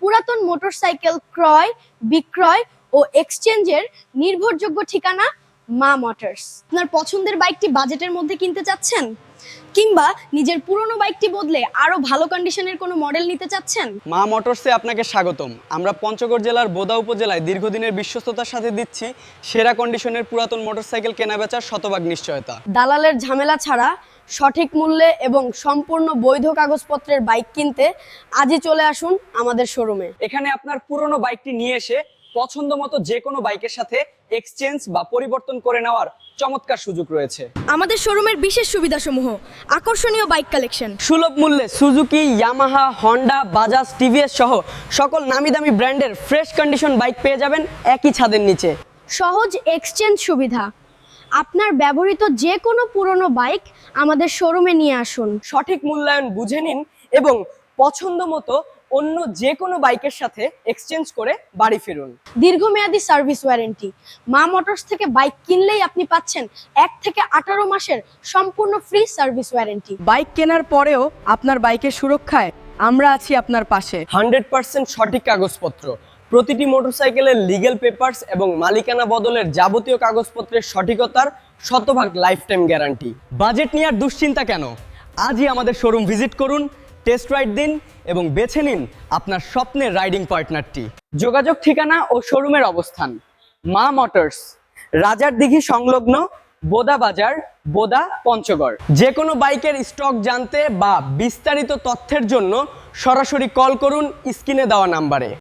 পুরাতন মোটরসাইকেল ক্রয়, বিক্রয় ও এক্সচেঞ্জের নির্ভরযোগ্য ঠিকানা মা মোটরস। আপনার পছন্দের বাইকটি বাজেটের মধ্যে কিনতে চাচ্ছেন, কিংবা নিজের পুরনো বাইকটি বদলে আরো ভালো কন্ডিশনের কোনো মডেল নিতে চাচ্ছেন? মা মোটরসে আপনাকে স্বাগতম। আমরা পঞ্চগড় জেলার বোদা উপজেলায় দীর্ঘদিনের বিশ্বস্ততার সাথে দিচ্ছি সেরা কন্ডিশনের পুরাতন মোটরসাইকেল কেনাবেচার শতভাগ নিশ্চয়তা। দালালের ঝামেলা ছাড়া সঠিক মূল্যে এবং সম্পূর্ণ বৈধ কাগজপত্রের বাইক কিনতে আজই চলে আসুন আমাদের শোরুমে। এখানে আপনার পুরনো বাইকটি নিয়ে এসে পছন্দ মতো যে কোনো বাইকের সাথে এক্সচেঞ্জ বা পরিবর্তন করে নেওয়ার চমৎকার সুযোগ রয়েছে। আমাদের শোরুমের বিশেষ সুবিধাসমূহ: আকর্ষণীয় বাইক কালেকশন, সুলভ মূল্যে Suzuki, Yamaha, Honda, Bajaj, TVS সহ সকল নামি দামি ব্র্যান্ডের ফ্রেশ কন্ডিশন বাইক পেয়ে যাবেন একই ছাদের নিচে। সহজ এক্সচেঞ্জ সুবিধা। আপনার ব্যবহৃত যে কোনো পুরনো বাইক আমাদের শোরুমে নিয়ে আসুন, সঠিক মূল্যায়ন বুঝে নিন এবং পছন্দ মতো অন্য যে কোনো বাইকের সাথে এক্সচেঞ্জ করে বাড়ি ফিরুন। দীর্ঘমেয়াদী সার্ভিস ওয়ারেন্টি। মা মোটরস থেকে বাইক কিনলেই আপনি পাচ্ছেন 1 থেকে 18 মাসের সম্পূর্ণ ফ্রি সার্ভিস ওয়ারেন্টি। বাইক কেনার পরেও আপনার বাইকের সুরক্ষায় আমরা আছি আপনার পাশে। 100% সঠিক কাগজপত্র, প্রতিটি মোটরসাইকেলের লিগ্যাল পেপারস এবং মালিকানা বদলের যাবতীয় কাগজপত্রের সঠিকতার শতভাগ লাইফ টাইম গ্যারান্টি। বাজেট নিয়ে আর দুশ্চিন্তা কেন? আজই আমাদের শোরুম ভিজিট করুন, টেস্ট রাইড দিন এবং বেছে নিন আপনার স্বপ্নের রাইডিং পার্টনারটি। যোগাযোগ ঠিকানা ও শোরুমের অবস্থান: মা মোটরস, রাজারদিঘি সংলগ্ন বোদা বাজার, বোদা, পঞ্চগড়। যে কোনো বাইকের স্টক জানতে বা বিস্তারিত তথ্যের জন্য সরাসরি কল করুন স্ক্রিনে দেওয়া নাম্বারে।